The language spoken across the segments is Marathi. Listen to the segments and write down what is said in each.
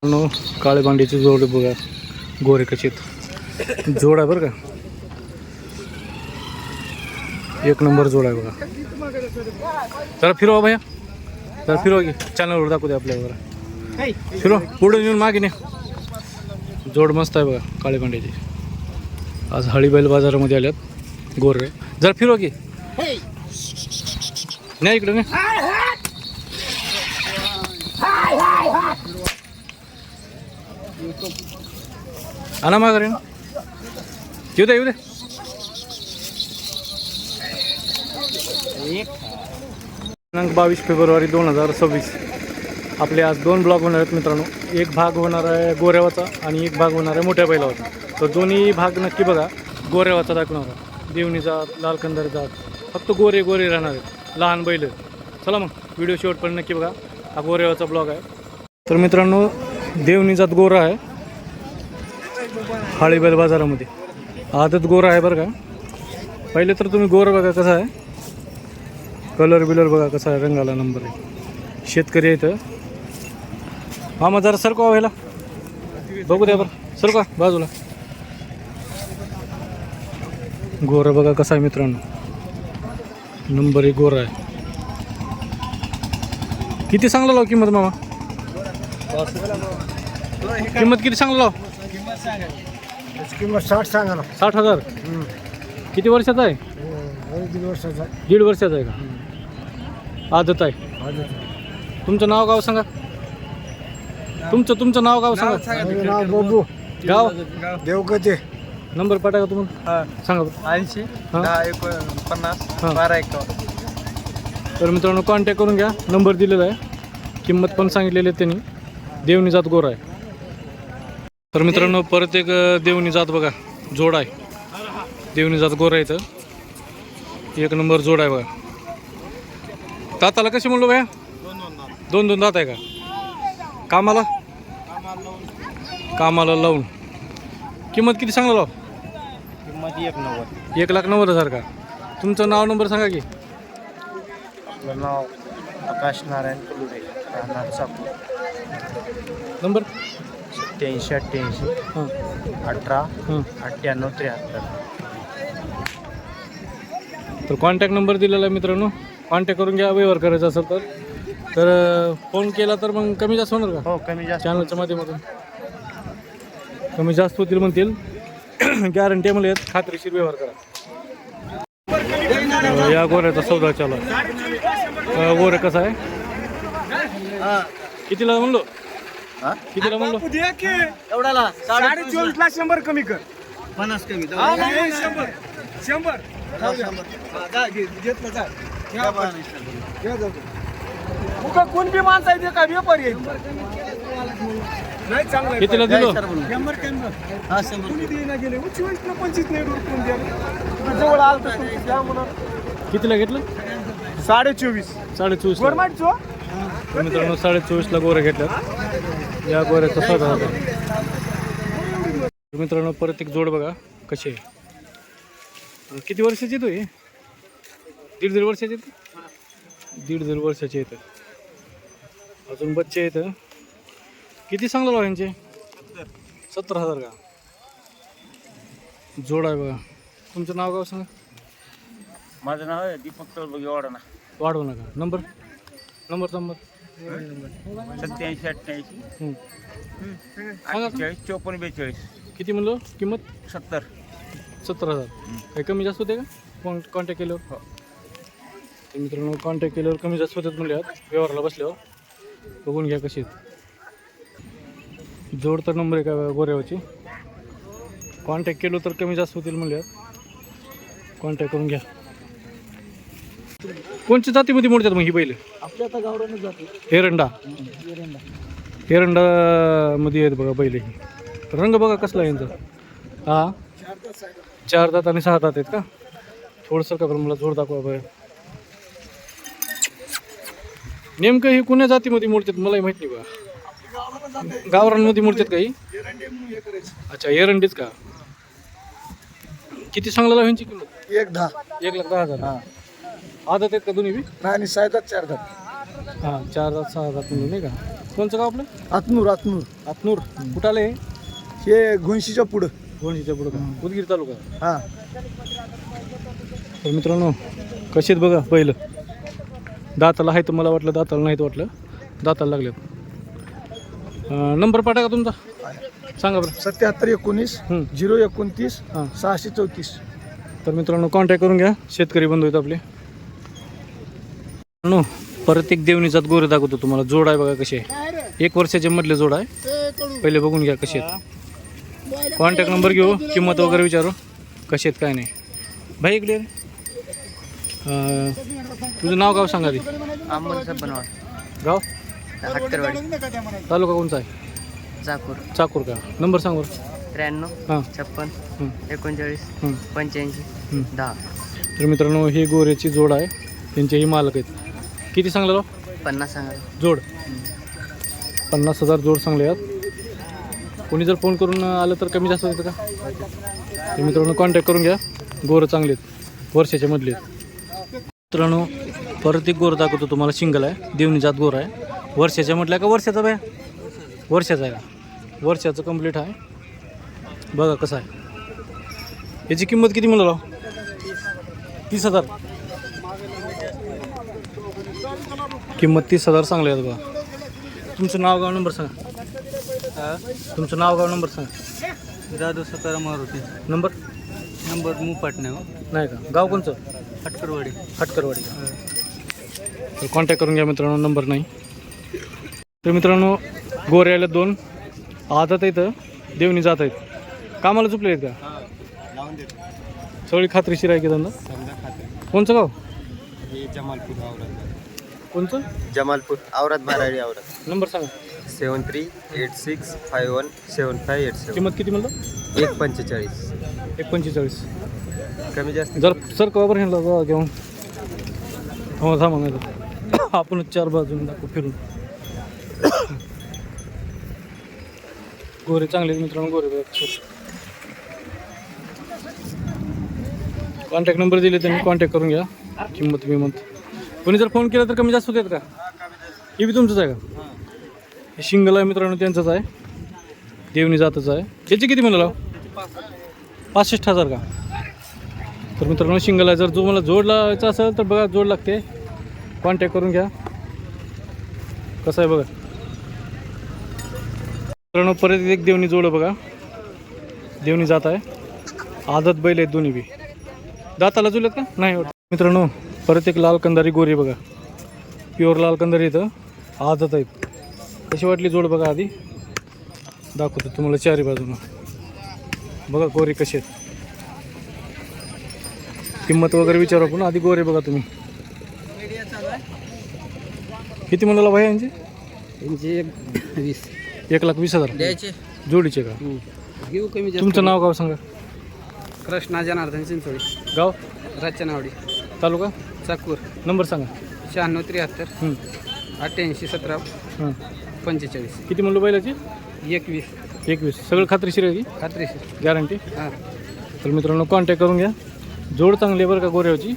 काळे बांडीची जोड बघा, गोरे कचित जोड आहे बरं का, एक नंबर जोड आहे बघा. जरा फिरवा भैया, जरा फिरवा की चॅनलवर दाखवू दे आपल्याला. जरा फिरवा, पुढे येऊन मागे नाही. जोड मस्त आहे बघा काळे बांडीची. आज हळीबैल बाजारामध्ये आल्यात गोरे. जरा फिरवा की, नाही इकडे नाही. आणा माघारी ना, येऊ दे येऊ दे. दिनांक 22 फेब्रुवारी 2026. आपले आज दोन ब्लॉग होणार आहेत मित्रांनो. एक भाग होणार आहे गोरेवाचा आणि एक भाग होणार आहे मोठ्या बैलाचा. तर दोन्ही भाग नक्की बघा. गोरेवाचा दाखवणार आहे, देवणी जात, लालकंदारी जात, फक्त गोरे गोरे राहणार आहेत, लहान बैल. चला मग व्हिडिओ शेवटपर्यंत नक्की बघा. हा गोरेवाचा ब्लॉग आहे. तर मित्रांनो देवणी जात गोरा आहे हळीबैल बाजारामध्ये. आदत गोरा आहे बरं का. पहिले तर तुम्ही गोरा बघा कसा आहे, कलर बिलर बघा कसा आहे, रंगाला नंबर आहे. शेतकरी आहे इथं. मामा जरा सरकवा व्हायला बघू द्या बरं, सरकवा बाजूला. गोरा बघा कसा आहे मित्रांनो, नंबर एक गोरा आहे. किती सांगला लाव किंमत मामा, किंमत किती सांगला लाव? किंमत 60 सांगा ना. 60,000. किती वर्षाचा आहे? 1.5 वर्षाचा. 1.5 वर्षाचा आहे का? आदत आहे. तुमचं नाव गाव सांगा. तुमचं नाव गाव सांगा. नाव बाबू, गाव देवगते. नंबर पाठा का तुम्हाला सांगा बरं. 80 10 49 12 51. तर मित्रांनो कॉन्टॅक्ट करून घ्या. नंबर दिलेला आहे, किंमत पण सांगितलेली आहे त्यांनी. देवणी जात गोरा आहे. तर मित्रांनो परत एक देवणी जात बघा जोड आहे. देवणी जात गोरा आहे इथं, एक नंबर जोड आहे बघा. दाताला कशी म्हणलो भैया? दोन दात आहे का? कामाला लावून किंमत किती सांगला लाव? किंमत 190. 1,90,000 का? तुमचं नाव नंबर सांगा की. आपलं नाव आकाश नारायण कुलुडे, राहणार साकूर. नंबर 87 हां 18 हां. 98 73. तर कॉन्टॅक्ट नंबर दिलेला आहे मित्रांनो. कॉन्टॅक्ट करून घ्या व्यवहार करायचा असेल तर फोन केला तर मग कमी जास्त होणार का? हो कमी जास्त. चॅनलच्या माध्यमातून कमी जास्त होतील म्हणतील. गॅरंटी मला येत, खात्रीशीर व्यवहार करा. या गोऱ्याचा सौदा चालू आहे. गोरे कसा आहे, कितीला म्हणलो? कितीला म्हणलो? एवढाला 24ला 100 कमी कर. 50 कमी. 100 घेतलं जा. कोण बी माणसा येते का व्यापारी आहे. नाही चांगलं. कितीला दिलो? 100 गेले 25 नाही कोण द्या. जवळ आलं तर द्या म्हणून. कितीला घेतलं? 24.5. गव्हर्नमेंटचं. मित्रांनो 24.5ला गोरे घेतल्यात. या गोऱ्याचा सौदा होता. मित्रांनो परत एक जोड बघा कशी आहे. किती वर्षाची तो आहे? 1.5 वर्षाची. 1.5 वर्षाची येतं. अजून बच्चे येतं. किती सांगला लाव यांचे? 70,000 का? जोड आहे बघा. तुमचं नाव गाव सांगा. माझं नाव आहे दीपक तळबगी वाढवणा. वाढवू नका. नंबर 87 88 48 54 42. किती म्हणलो किंमत? 70,000. काही कमी जास्त होते का कॉन्टॅक्ट केल्यावर? हो. तर मित्रांनो कॉन्टॅक्ट केल्यावर कमी जास्त होतात म्हणल्यात. व्यवहाराला बसल्यावर बघून घ्या कशी जोड. तर नंबर आहे का गोऱ्यावरची. कॉन्टॅक्ट केलं तर कमी जास्त होतील म्हणल्यात. कॉन्टॅक्ट करून घ्या. कोणत्या जातीमध्ये मोडतात मग ही बैल? आपल्या आता गावरानच जाते. एरंडा मध्ये आहेत बघा बैल. ही रंग बघा कसला आहे यांचा. हा 4 दात आणि 6 दात आहेत का? थोडंसं का बरं मला जोड दाखवा बरं. नेमकं हे कोण्या जातीमध्ये मोडतात मलाही माहित नाही बघा. गावरांमध्ये मोडतात काही. अच्छा एरंडीच का? किती सांगला ह्यांची किंमत? 1,10,000. आदत आहेत का दोन्ही बी? नाही 6 दात 4 दात. हां 4 दात 6 दात म्हणून नाही का? कोणचं गाव आपलं? आतनूर आतनूर आतनूर. कुठं आलं हे? हे घुंशीच्या पुढं. गोंडीच्या पुढं का? उदगीर तालुका. हा तर मित्रांनो कसे आहेत बघा पहिलं. दाताला आहे तर मला वाटलं दाताला नाहीत वाटलं. दाताला लागलेत. नंबर पाठा का तुमचा? सांगा बरं. 7719 029 हां. 634. तर मित्रांनो कॉन्टॅक्ट करून घ्या. शेतकरी बंधू आहेत आपले. नो परत एक देवणीचात गोरे दाखवतो तुम्हाला. जोड आहे बघा कसे आहे. 1 वर्षाच्या मधले जोड आहे. पहिले बघून घ्या कसे आहेत. कॉन्टॅक्ट नंबर घेऊ, किंमत वगैरे विचारू कसे आहेत काय नाही. भाई इकडे रे. तुझं नाव गाव सांगा ती. अमोल बनवा गाव हटकरवाडी तालुका कोणचा आहे? चाकूर चाकूर का? नंबर सांग बरं. 93 हां 56 हं, 39 हं, 85 हं. 10 तर मित्रांनो ही गोऱ्याची जोड आहे. त्यांचेही मालक आहेत. किती सांगला राव 50 सांगा जोड? 50,000 जोड चांगले आहेत. कोणी जर फोन करून आलं तर कमी जास्त होतं का? तर मित्रांनो कॉन्टॅक्ट करून घ्या. गोरं चांगले आहेत, वर्षाच्या मधले आहेत. मित्रांनो परत एक गोरं दाखवतो तुम्हाला. सिंगल आहे, देवणी जात गोरं आहे. वर्षाच्या म्हटलं का? वर्षाचा बाय वर्षाचा आहे का? वर्षाचं कंप्लीट आहे. बघा कसं आहे. याची किंमत किती म्हणाला? 30,000. किंमत 30,000 चांगले आहेत बघा. तुमचं नाव गाव नंबर सांगा. तुमचं नाव गाव नंबर सांगा. जाधव सतारा मारुती नंबर मुपाटणे नाही का? गाव कोणचं? हटकरवाडी हटकरवाडी का? तर कॉन्टॅक्ट करून घ्या मित्रांनो. नंबर नाही. तर मित्रांनो गोऱ्याला 2 आदत आहेत, देवणी जात आहेत. कामाला चुकले आहेत का? सगळी खात्रीशीर आहे की धंदा? कोणचं गाव? जमालपूर कोणचं? जमालपूर औरत बाराडी औरत नंबर सांगा. 7386517587 किंमत किती म्हणलं? 145 145. कमी जास्त जर सर कवर ह्यांना जावा घेऊन. हो थांबा नाही तर आपण 4 बाजून दाखवू फिरून. गोरे चांगले आहेत मित्रांनो. गोरे कॉन्टॅक्ट नंबर दिले त्यांनी. कॉन्टॅक्ट करून घ्या. किंमत बिमत कोणी जर फोन केला तर कमी जास्त होतात का? हे बी तुमचंच आहे का? हे शिंगल आहे मित्रांनो, त्यांचंच आहे. देवणी जातच आहे. याची किती म्हणाला? 65,000 का? तर मित्रांनो शिंगल आहे. जर जो मला जोड लावायचा असेल तर बघा जोड लागते. कॉन्टॅक्ट करून घ्या. कसं आहे बघा मित्रांनो. परत एक देवणी जोड बघा. देवणी जात आहे. आदत बैल आहेत दोन्ही बी. दाताला जुलेत का? नाही वाटत. मित्रांनो परत एक लाल कंदारी गोरी बघा. प्युअर लाल कंदारी इथं आदत आहेत. कशी वाटली जोड बघा आधी दाखवतो तुम्हाला. 4 बाजूनं बघा गोरे कसे आहेत. किंमत वगैरे विचारू आपण. आधी गोरे बघा तुम्ही. किती म्हणाला भाई यांची? 20 1,20,000 द्यायचे जोडीचे का? घेऊ कमी तुमचं नाव गाव सांगा. कृष्णा जनार्दन चिंचोळी गाव रचनावडी तालुका चाकूर नंबर सांगा. 9673 हं, 88 17 हं. 45 किती म्हणलो बैलाची? 21 21. सगळं खात्रीशीर आहे की? खात्रीशीर गॅरंटी. हां तर मित्रांनो कॉन्टॅक्ट करून घ्या. जोड चांगली आहे बरं का गोऱ्याची.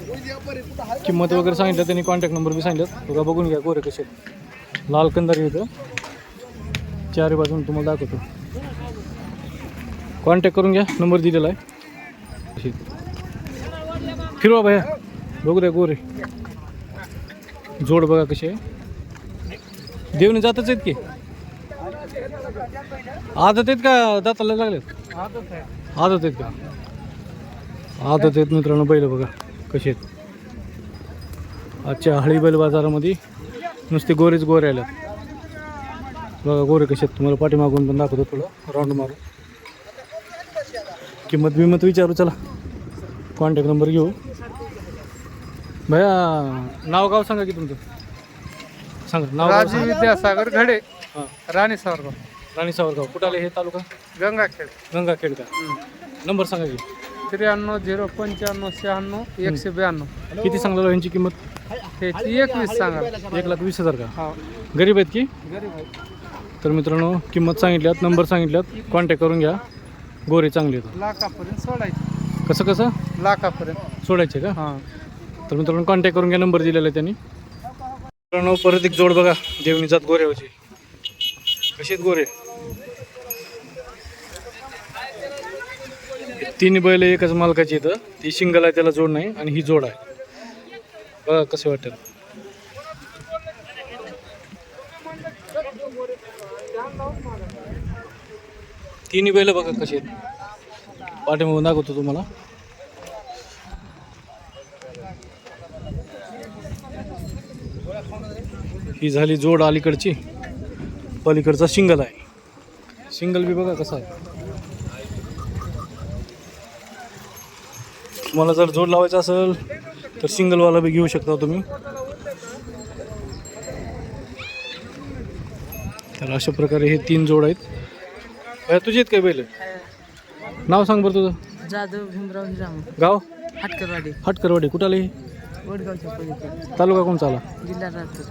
किंमत वगैरे सांगितलं त्यांनी. कॉन्टॅक्ट नंबर बी सांगितलं बघा. बघून घ्या गोरे कसे आहेत. लाल कंदारी इथं 4 बाजून तुम्हाला दाखवतो. कॉन्टॅक्ट करून घ्या. नंबर दिलेला आहे. फिरवा भैया बघू द्या गोरे. जोड बघा कशी आहे. देवणी जातच आहेत की? आदत आहेत का दाताला लागलेत? आदत आहेत का? आदत आहेत मित्रांनो. बैल बघा कसे आहेत. आजच्या हळी बैल बाजारामध्ये नुसते गोरेच गोरे आल्यात बघा. गोरे कसे आहेत तुम्हाला पाठीमागून पण दाखवतो. थोडं राऊंड मारू. किंमत बिमत विचारू. चला कॉन्टॅक्ट नंबर घेऊ. भैया नाव गाव सांगा की तुमचं. सांगा नाव गाव राजीव सांगा. विद्यासागर घडे हां राणी सावरगाव राणी सावरगाव. कुठं आले हे तालुका? गंगाखेड. गंगाखेड का? नंबर सांगा की. 93 095 96 192. किती सांगलं यांची किंमत? त्याची 21 सांगा. 1,20,000 का? हा गरीब आहेत की? गरीब आहे. तर मित्रांनो किंमत सांगितल्यात. नंबर सांगितल्यात. कॉन्टॅक्ट करून घ्या. गोरे चांगले आहेत. लाखापर्यंत सोडायचे. कसं कसं लाखापर्यंत सोडायचे का? हां. तर मित्रांनो कॉन्टॅक्ट करून घ्या. नंबर दिलेला आहे त्यांनी. मित्रांनो परत एक जोड बघा. देवणी जात गोऱ्यावरची. कसे आहेत गोरे? तीन बैल एकच मालकाची इथं. ती सिंगल आहे, त्याला जोड नाही, आणि ही जोड आहे. बघा कसे वाटेल. तिन्ही बैल बघा कसे आहेत. पाठीमागून दाखवतो तुम्हाला. ही झाली जोड अलीकडची. पलीकडचा सिंगल आहे. सिंगल बी बघा कसा आहे. तुम्हाला जर जोड लावायचा असेल तर सिंगलवाला बी घेऊ शकता तुम्ही. तर अशा प्रकारे हे तीन जोड आहेत. भैया तुझे आहेत काय बैल? नाव सांग बरं तुझं. जाधव भीमराव हिराम, गाव? हाटकरवाडी, हटकरवाडी. कुठं आले? वडगावच्या पलीकडे, तालुका कोणचा आला? जिल्हा राहतो.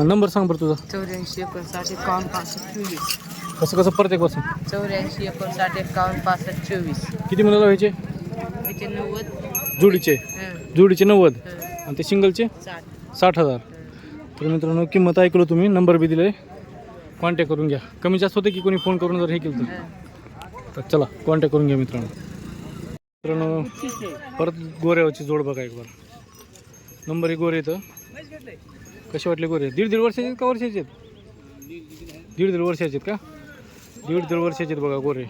नंबर सांग बरं तुझा. 84 59 51 65 24. कसं कसं प्रत्येक वर्ष 84 59 51 65 24. किती मुलाला व्हायचे? त्याचे 90. जोडीचे? हं, जोडीचे 90 हं, आणि ते सिंगलचे 60. 60,000. तर मित्रांनो किंमत ऐकलो तुम्ही, नंबर बी दिले, कॉन्टॅक्ट करून घ्या. कमी जास्त होते की कोणी फोन करून जर हे केलं तर चला कॉन्टॅक्ट करून घ्या मित्रांनो. परत गोऱ्यावरची जोड बघा एक बार. नंबर एक गोरे येतं. कसे वाटले गोरे? दीड वर्षाचे आहेत का वर्षाचे आहेत? दीड वर्षाचे आहेत का? दीड वर्षाचे आहेत बघा गोरे.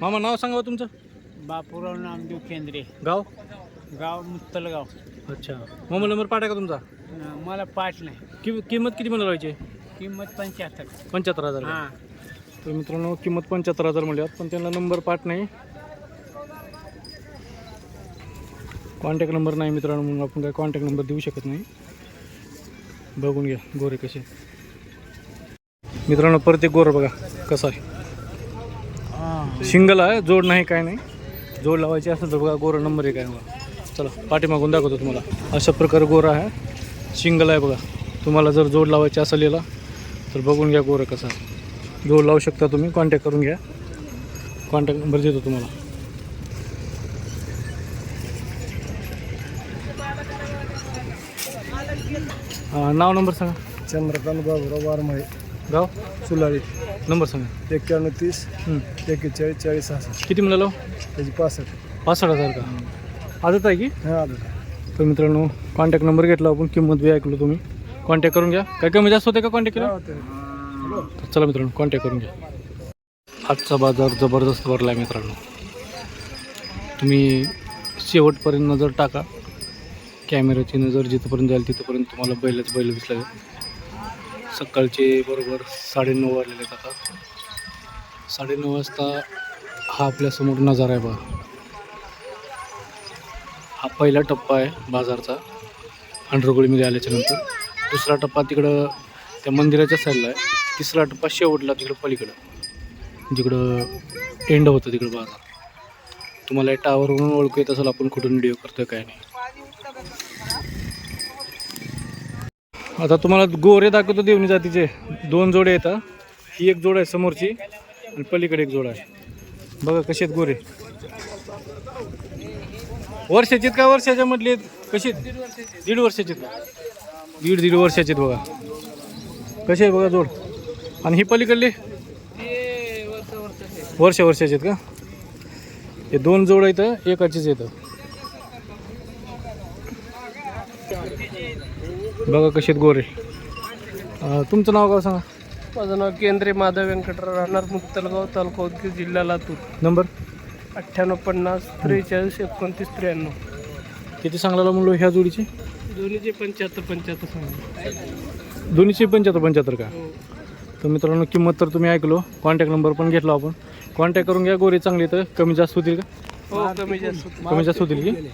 मामा नाव सांगा तुमचं. बापूराव नामदेव केंद्रे, गाव? गाव मुत्तलगाव. अच्छा. मोबाईल नंबर पाठा का तुमचा? मला पाठ नाही. किंमत किती म्हणाला व्हायची? किंमत 75. 75,000. हां, तर मित्रांनो किंमत 75,000 म्हणल्यात, पण त्यांना नंबर पाठ नाही, कॉन्टॅक्ट नंबर नाही मित्रांनो, म्हणून आपण काय कॉन्टॅक्ट नंबर देऊ शकत नाही. बघून घ्या गोरे कसे मित्रांनो. प्रत्येक गोरं बघा कसं आहे. सिंगल आहे, जोड नाही काय नाही. जोड लावायची असेल तर बघा गोरं नंबर एक आहे बघा. चला पाठीमागून दाखवतो तुम्हाला. अशा प्रकारे गोरं आहे, सिंगल आहे बघा. तुम्हाला जर जोड लावायची असेल याला तर बघून घ्या गोरं कसं आहे. जोड लावू शकता तुम्ही, कॉन्टॅक्ट करून घ्या. कॉन्टॅक्ट नंबर देतो तुम्हाला. नाव नंबर सांगा. चंद्रकांत बाबूराव वारमाळे, गाव? सुलाळी. नंबर सांगा. 91 30 41 40 66. किती म्हणालो? त्याची 65. 65,000 का? आजच आहे की? हा आलं. तर मित्रांनो कॉन्टॅक्ट नंबर घेतला आपण, किंमत बी ऐकलो तुम्ही. कॉन्टॅक्ट करून घ्या. काय कमी जास्त होते का कॉन्टॅक्ट केला? तर चला मित्रांनो कॉन्टॅक्ट करून घ्या. आजचा बाजार जबरदस्त भरला आहे मित्रांनो. तुम्ही शेवटपर्यंत नजर टाका. कॅमेऱ्याची नजर जिथपर्यंत जाईल तिथपर्यंत तुम्हाला बैल दिसला. सकाळचे बरोबर 9:30 वाजलेले आहेत. आता 9:30 वाजता हा आपल्यासमोर नजारा आहे बघा. हा पहिला टप्पा आहे बाजारचा अंडरगोळीमध्ये आल्याच्यानंतर. दुसरा टप्पा तिकडं त्या मंदिराच्या साईडला आहे. तिसरा टप्पा शेवटला तिकडं पलीकडं जिकडं एंड होतं तिकडं बाजार. तुम्हाला या टावरवरून ओळखू येत असेल आपण कुठून व्हिडिओ करतोय काय नाही. आता तुम्हाला गोरे दाखवतो देवणी जातीचे. 2 जोडे येतात. ही एक जोड आहे समोरची आणि पलीकडे एक जोड आहे. बघा कसे आहेत गोरे. वर्षाचे का वर्षाच्या मधले आहेत? कसे? 1.5 वर्षाचे आहेत. 1.5 वर्षाचे आहेत बघा. कसे आहे बघा जोड. आणि ही पलीकडले वर्षाचे आहेत का? हे 2 जोड आहेत, एकाचीच येतं. बघा कसे आहेत गोरे. तुमचं नाव गाव सांगा. माझं नाव केंद्रे माधव व्यंकटराव, राहणार मुत्तलगाव, तालुका उदगीर, जिल्हा लातूर. नंबर 98 50 43 29 93. किती सांगला म्हणलो ह्या जोडीचे? दोन्हीचे 75 सांगा. दोन्हीचे 75 का? तर मित्रांनो किंमत तर तुम्ही ऐकलो. कॉन्टॅक्ट नंबर पण घेतला आपण. कॉन्टॅक्ट करून घ्या. गोरे चांगले तर कमी जास्त होतील का? हो, कमी जास्त होतील की?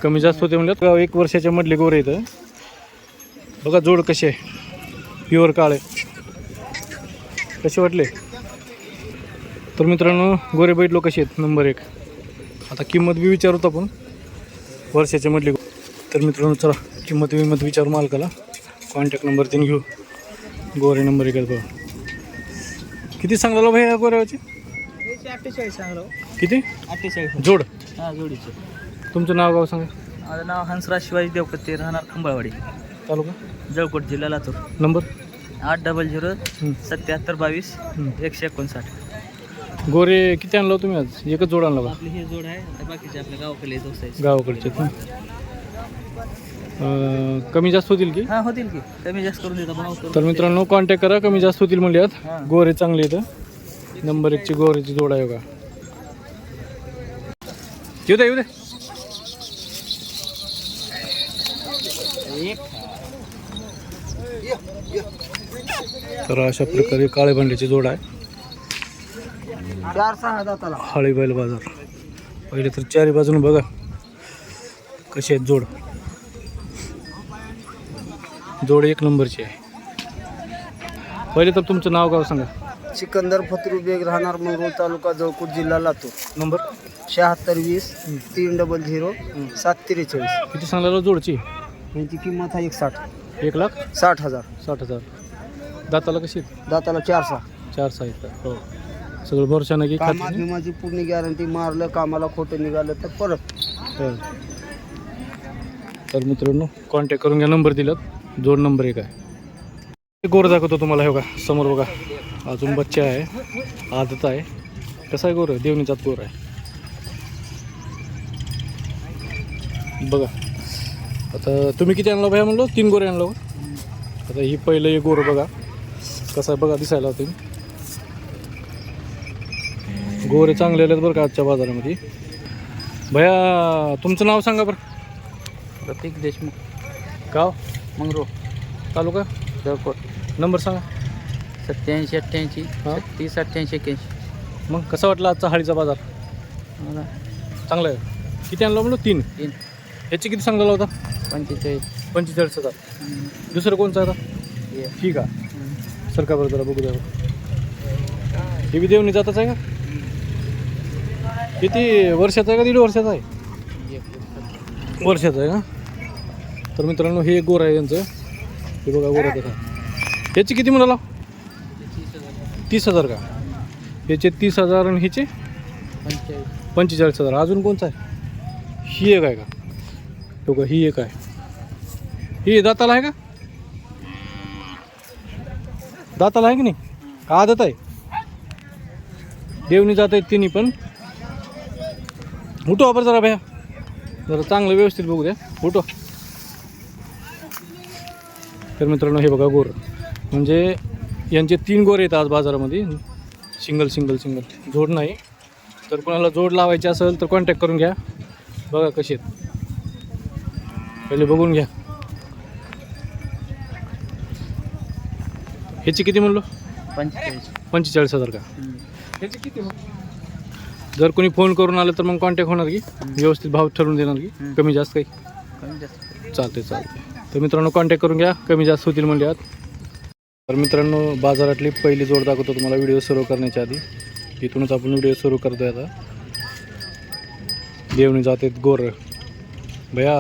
कमी जास्त होते म्हणजे 1 वर्षाच्या मधले गोरे इथं बघा. जोड कसे आहे, प्युअर काळे. कसे वाटले? तर मित्रांनो गोरे बैठलो कसे आहेत नंबर 1. आता किंमत बी विचारतो आपण वर्षाच्या मधले. तर मित्रांनो चला किंमत विचारू मालकाला. कॉन्टॅक्ट नंबर तीन घेऊ. गोरे नंबर 1 बघा. किती सांगला भाई या गोऱ्याची? 48 सांगलो. किती? 48 जोड. हां जोडीचे. तुमचं नाव गाव सांगा. माझं नाव हंसराज शिवाजी देवकते, राहणार खंबाळवाडी, तालुका जळकोट, जिल्हा लातूर. नंबर 800 हं. 7722 हं. 159. गोरे किती आणलं तुम्ही आज? एकच जोड आणला का? आपली हे जोड आहे आता बाकीचे आपल्या गावाकडे दोस्त गावाकडचे आहेत ना? कमी जास्त होतील की? हा होतील की कमी जास्त करून देता भाव करून तर मित्रांनो कॉन्टॅक्ट करा, कमी जास्त होतील म्हणले हां. आहेत. गोरे चांगले आहेत. नंबर 1ची गोरेची जोड आहे बघा. येऊ दे येऊ दे. तर अशा प्रकारे काळे भांड्याची जोड आहे. 4-6 दाताला. हाळी बैल बाजार. पहिले तर चारी बाजून बघा कशी आहेत जोड. जोड एक नंबरची आहे. पहिले तर तुमचं नाव गाव सांगा. सिकंदर फतरू बेग, राहणार मंगरूळ, तालुका जळकोट, जिल्हा लातूर. नंबर 7620 300 743. किती सांगलेलं जोडची? यांची किंमत आहे 160. 1,60,000. 60,000. दाताला कशी आहेत? दाताला 4-6. 4 आहेत का? हो. सगळं भरोसा नाही की कामात खात्री? विमाची पूर्ण गॅरंटी. मारलं कामाला खोटं निघालं तर परत. हो. तर मित्रांनो कॉन्टॅक्ट करून घ्या. नंबर दिलात. जोड नंबर 1 आहे. गोर दाखवतो तुम्हाला. हे बघा समोर बघा अजून बच्चा आहे, आदत आहे. कसा आहे गोर? देवणीचाच गोर आहे बघा. आता तुम्ही किती आणला भैया म्हणलो? 3 गोरे आणलो. आता ही पहिलं एक गोर बघा कसं आहे बघा दिसायला. तुम्ही गोरे चांगले आलेत बरं का आजच्या बाजारामध्ये. भैया तुमचं नाव सांगा बरं. प्रतीक देशमुख, गाव? मंगरूळ, तालुका? जळकोट. नंबर सांगा. 8788 हां. 30 88 81. मग कसा वाटला आजचा हाळीचा बाजार? मला चांगला आहे. किती आणलं म्हणलं? 3. 3 ह्याची किती सांगला होता? 45. 45,000. दुसरं कोणचं आता? हे. ठीक आहे. सरका बरं जरा बघू द्या. हे बी देवणी जातच आहे का? किती वर्षाचा आहे का 1.5 वर्षाचा आहे? वर्षाचा आहे का? तर मित्रांनो हे गोर आहे यांचं. हे बघा गोर आहे. ह्याची किती म्हणाला? 30,000 का? ह्याचे 30,000 आणि ह्याचे 45,000. अजून कोणचा आहे? ही एक आहे का? तो का ही एक आहे. ही दाताला आहे का? दाताला आहे की नाही? आदत आहे. देवणी जात आहेत तिन्ही पण. उठो आपण जरा भैया जरा चांगलं व्यवस्थित बघू द्या. उठो. तर मित्रांनो हे बघा गोर म्हणजे यांचे 3 गोरे आहेत आज बाजारामध्ये. सिंगल जोड नाही. तर कोणाला जोड लावायची असेल तर कॉन्टॅक्ट करून घ्या. बघा कसे आहेत पहिले बघून घ्या. ह्याची किती म्हणलो? 45,000 का? ह्याची किती? जर कोणी फोन करून आलं तर मग कॉन्टॅक्ट होणार की व्यवस्थित भाव ठरवून देणार की कमी जास्त काही? कमी जास्त. चालते. तर मित्रांनो कॉन्टॅक्ट करून घ्या. कमी जास्त होतील म्हणजे आत. तर मित्रांनो बाजारातली पहिली जोड दाखवतो तुम्हाला व्हिडिओ सुरू करण्याच्या आधी. इथूनच आपण व्हिडिओ सुरू करतोय आता. देवणी जात आहेत गोर. भैया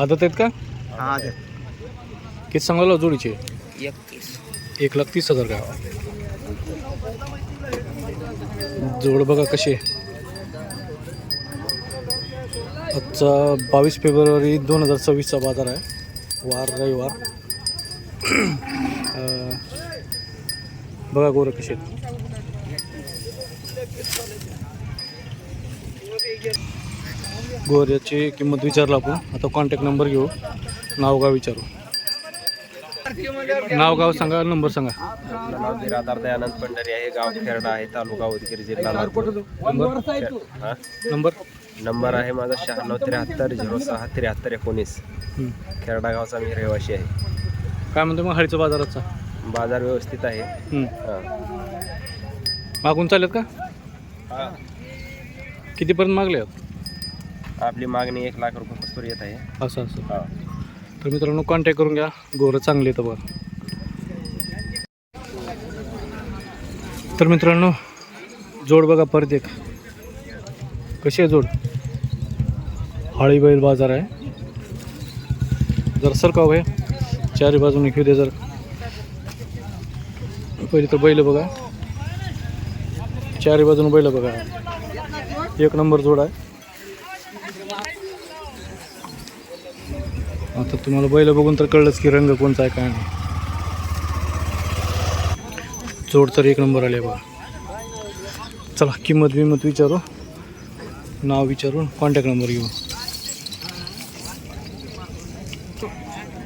आदत आहेत का? हां. किती सांगायला जोडीचे? 31. 1,30,000 का? जोड बघा कशी आहे. आजचा 22 फेब्रुवारी 2026चा बाजार आहे. वार रविवार. बघा गोरं कशी आहेत. गोऱ्याची किंमत विचारला आपण. आता कॉन्टॅक्ट नंबर घेऊ. नाव गाव विचारू. नाव गाव सांगा. नंबर सांगा. आपलं नाव बिरादार दयानंद पंढरी आहे. गाव खेरडा आहे. तालुका उदगीर, जिल्हा लातूर. हा? नंबर आहे माझा 9673 06 73 19. खेरडा गावचा मी रहिवासी आहे. काय म्हणतो मग हळीचा बाजाराचा? बाजार व्यवस्थित आहे. हा. मागून चालेल का? हा. कितीपर्यंत मागले? आपली मागणी 1 लाख रुपये पासून येत आहे. असं. हा. तर मित्रांनो कॉन्टॅक्ट करून घ्या. गोरं चांगले तर बघा. तर मित्रांनो जोड बघा परत एक कशी आहे जोड. हाळी बैल बाजार आहे. जरा सरकाव आहे. चारी बाजूने घेऊ दे जर. पहिले तर बैल बघा. चारी बाजूने बैल बघा. एक नंबर जोड आहे. आता तुम्हाला बैल बघून तर कळलंच की रंग कोणता आहे काय नाही. जोड तर एक नंबर आले बघा. चला किंमत बिंमत विचारू, नाव विचारून कॉन्टॅक्ट नंबर घेऊ.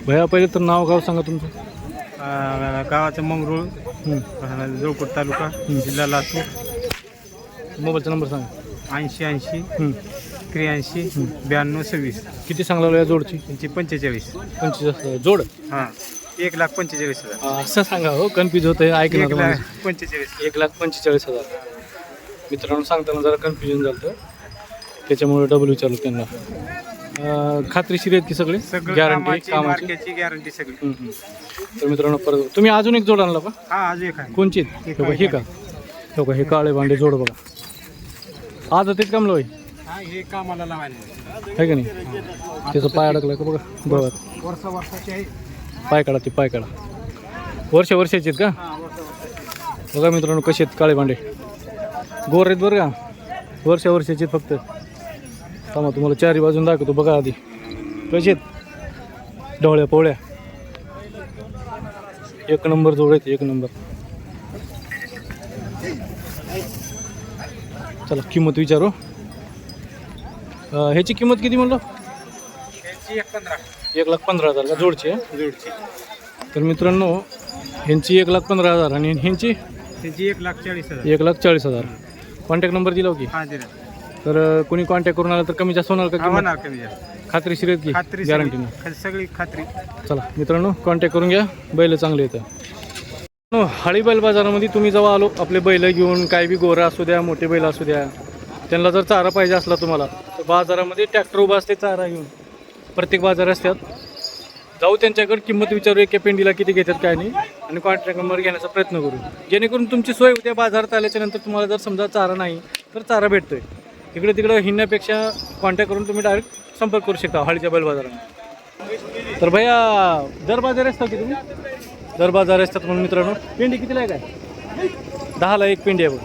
भैया पहिले तर नाव गाव सांगा तुमचं. गावाचं मंगरूळ, जोळकोट तालुका, जिल्हा लातूर. मोबाईलचा नंबर सांगा. 80 83 92 26. किती सांगला या जोडची? त्यांची 45. 25 जोड. हां, 1,45,000. असं सांगा हो, कन्फ्यूज होतं आहे ऐकणार. 1,45,000. 1,45,000. मित्रांनो सांगताना जरा कन्फ्युजन झालं होतं, त्याच्यामुळे डबल विचारलं त्यांना. खात्रीशीर आहेत की सगळे? गॅरंटी कामाची? मार्केटची गॅरंटी सगळी. तर मित्रांनो परत तुम्ही अजून एक जोड आणला का? हा, अजून एक आहे. कोणची? हे का? हो का, हे काळे भांडे जोड बघा. आज तेच कामलं होय हा, हे कामाला लावायला आहे का नाही? त्याचं पाय अडकलं का बघा. बघा वर्षाची आहे. पाय काढा, ते पाय काढा. वर्षाचे आहेत का? बघा मित्रांनो कसे आहेत काळे भांडे. गोर आहेत बरं का, वर्षाचे आहेत फक्त. थांबा तुम्हाला चारी बाजून दाखवतो. बघा आधी कसे आहेत, ढवळ्या पोवळ्या. एक नंबर जोड आहेत, एक नंबर. चला किंमत विचारू. ह्याची किंमत किती म्हणलो? त्यांची 1,15,000. 1,15,000 का जोडची आहे? जोडची. तर मित्रांनो ह्यांची 1,15,000 आणि ह्यांची त्यांची 1,40,000. 1,40,000. कॉन्टॅक्ट नंबर दिला की? हा, दिला. तर कोणी कॉन्टॅक्ट करून आला तर कमी जास्त होणार का किंमत? होणार कमी जास्त. खात्रीशीर आहेत की? खात्री गॅरंटीने. सगळी खात्री. चला मित्रांनो कॉन्टॅक्ट करून घ्या, बैल चांगले येतं. हळी बैल बाजारामध्ये तुम्ही जेव्हा आलो आपले बैल घेऊन, काय बी गोरा असू द्या, मोठे बैल असू द्या, त्यांना जर चारा पाहिजे असला तुम्हाला तर बाजारामध्ये ट्रॅक्टर उभा असते चारा घेऊन. प्रत्येक बाजार असतात, जाऊ त्यांच्याकडे, किंमत विचारू एका पेंडीला किती घेतात काय नाही, आणि कॉन्टॅक्ट नंबर घेण्याचा प्रयत्न करू, जेणेकरून तुमची सोय होते. बाजारात आल्याच्यानंतर तुम्हाला जर समजा चारा नाही तर चारा भेटतोय. इकडे तिकडे हिंडण्यापेक्षा कॉन्टॅक्ट करून तुम्ही डायरेक्ट संपर्क करू शकता हळीच्या बैल बाजारात. तर भैया दर बाजार असतात की तुम्ही? दर बाजार असतात म्हणून मित्रांनो. पेंडी कितीला आहे काय? 10ला एक पेंडी आहे बघ.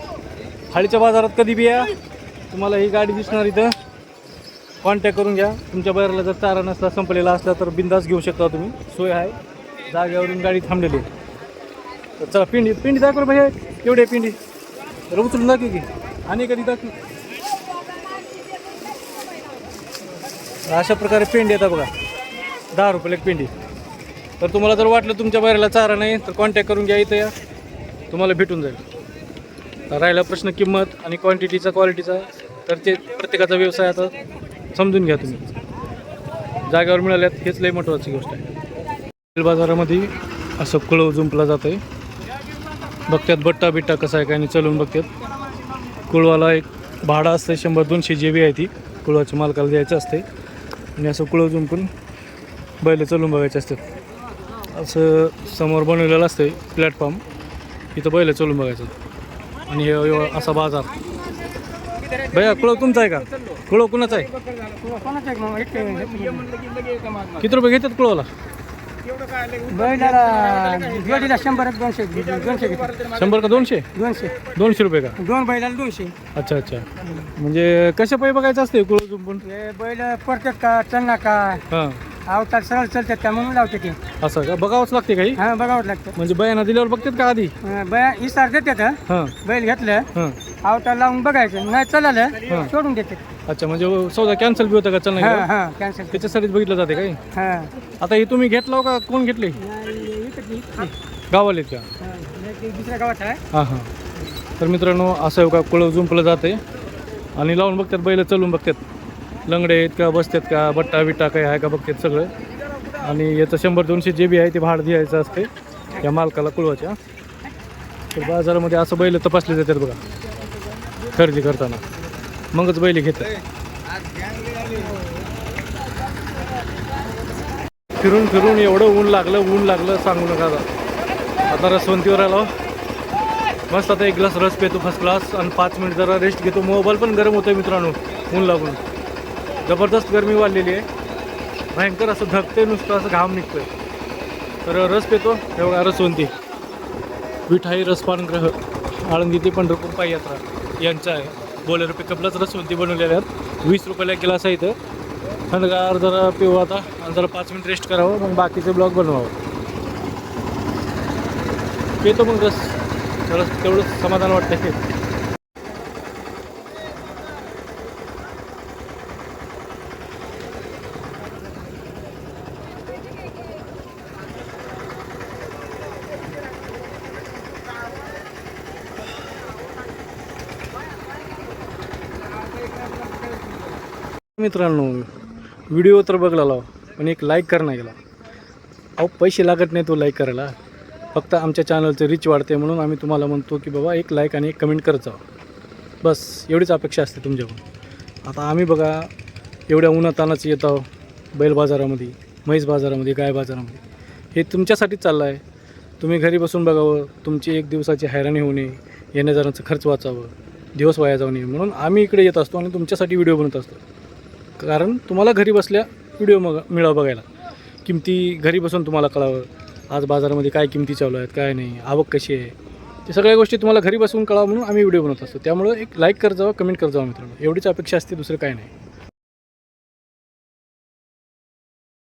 हळीच्या बाजारात कधी बी या, तुम्हाला ही गाडी दिसणार इथं. कॉन्टॅक्ट करून घ्या. तुमच्या बैलाला जर चारा नसला, संपलेला असला तर बिंदास घेऊ शकता तुम्ही, सोय आहे. जागेवरून गाडी थांबलेली. तर चला पिंडी दाखव भैया, केवढी आहे पिंडी? तर उचलून दाखव की, आणि कधी दाखव. अशा प्रकारे पेंडी येतात बघा, 10 रुपयाला एक पेंडी. तर तुम्हाला जर वाटलं तुमच्या बैलाला चारा नाही तर कॉन्टॅक्ट करून घ्या, इथं या, तुम्हाला भेटून जाईल. तर राहिला प्रश्न किंमत आणि क्वांटिटीचा, क्वालिटीचा, तर ते प्रत्येकाचा व्यवसाय आता समजून घ्या तुम्ही. जागेवर मिळाल्यात हेच लई महत्त्वाची गोष्ट आहे. बाजारामध्ये असं कुळव जुंपला जातं आहे. बघतात बट्टा बिट्टा कसा आहे काय नाही, चलून बघतात. कुळवाला एक भाडं असतं 100-200 जेबी आहे, ती कुळवाच्या मालकाला द्यायचं असते. आणि असं कुळव जुंपून बैल चलून बघायचे असतात. असं समोर बनवलेलं असतं प्लॅटफॉर्म, इथं बैल चलून बघायचं. आणि हे असा बाजार. भैया कुळव तुमचा आहे का? कुळव कुणाचा आहे? किती रुपये घेतात कुळवाला? जोडीला 100-200 100 का 200? 200 रुपये का? 2 बैलाला 200. अच्छा अच्छा. म्हणजे कशा पायी बघायचं असते कुळव जुंपून? हे बैल पडतात का, चलना का, हां अवतार सरळ चालतात का म्हणून लावते ते. असं का? बघावंच लागते काही? हा, बघावं लागतं. म्हणजे बयाना दिल्यावर बघतात का आधी? बया इसार देतात. हां बैल घेतलं, हां. अवतार लावून बघायचं, नाही चाललं सोडून देते. अच्छा, म्हणजे सौदा कॅन्सल बी होता का? चल हा नाही हा, कॅन्सल. त्याच्यासाठीच बघितलं जाते काही? हा, आता हे तुम्ही घेतलं का कोण घेतले? गावाले का? दुसऱ्या गावात आहे. हां हां. तर मित्रांनो असं का कुळव जुंपलं जाते आणि लावून बघतात, बैल चलून बघतात लंगडे आहेत का, बसतात का, बट्टा बिट्टा काही आहे का बघतात सगळं. आणि याचं 100-200 जे बी आहे ते भाडं द्यायचं असते या मालकाला कुळवाच्या. तर बाजारामध्ये असं बैल तपासले जातात बघा खरेदी करताना, मगच बैल घेतात. फिरून फिरून एवढं ऊन लागलं सांगू नका. आता रसवंतीवर आलो मस्त. आता एक ग्लास रस पितो फर्स्ट क्लास, आणि 5 मिनिट जरा रेस्ट घेतो. मोबाईल पण गरम होतोय मित्रांनो, ऊन लागून जबरदस्त गरमी वाढलेली आहे, भयंकर असं धकते, नुसतं असं घाम निघतोय. तर रस पितो. एवढा रसवंती विठाई रसपानगृह आळंदी ते पंढरपूर पायी यात्रा यांचं आहे. बोलेरो पिकअपलाच रसवंती बनवलेल्या आहेत. 20 रुपयाला एक गिलास आहे. इथं थंडगार जरा पिऊ आता, आणि जरा 5 मिनिट रेस्ट करावं, मग बाकीचे ब्लॉग बनवावं. पितो मग रस. तेवढंच समाधान वाटतं हे. मित्रांनो, व्हिडिओ तर बघला लाव, पण एक लाईक कर नाही गेला. अहो पैसे लागत नाही तो लाईक करायला, फक्त आमच्या चॅनलचं रीच वाढते म्हणून आम्ही तुम्हाला म्हणतो की बाबा एक लाईक आणि एक कमेंट करत जावा. बस एवढीच अपेक्षा असते तुमच्याकडून. आता आम्ही बघा एवढ्या उन्हातानाच येत आहो बैल बाजारामध्ये, म्हैस बाजारामध्ये, गाय बाजारामध्ये. हे तुमच्यासाठीच चाललं आहे. तुम्ही घरी बसून बघावं, तुमची एक दिवसाची हैराणी होऊ नये, येण्याजाण्याचा खर्च वाचावं, दिवस वाया जाऊ नये म्हणून आम्ही इकडे येत असतो आणि तुमच्यासाठी व्हिडिओ बनवत असतो. कारण तुम्हाला घरी बसल्या व्हिडिओ मिळावं बघायला, किमती घरी बसून तुम्हाला कळावं, आज बाजारामध्ये काय किमती चालू आहेत, काय नाही, आवक कशी आहे, ते सगळ्या गोष्टी तुम्हाला घरी बसून कळावं म्हणून आम्ही व्हिडिओ बनवत असतो. त्यामुळं एक लाईक करत जावं, कमेंट करत जावं मित्रांनो. एवढीच अपेक्षा असते, दुसरं काय नाही.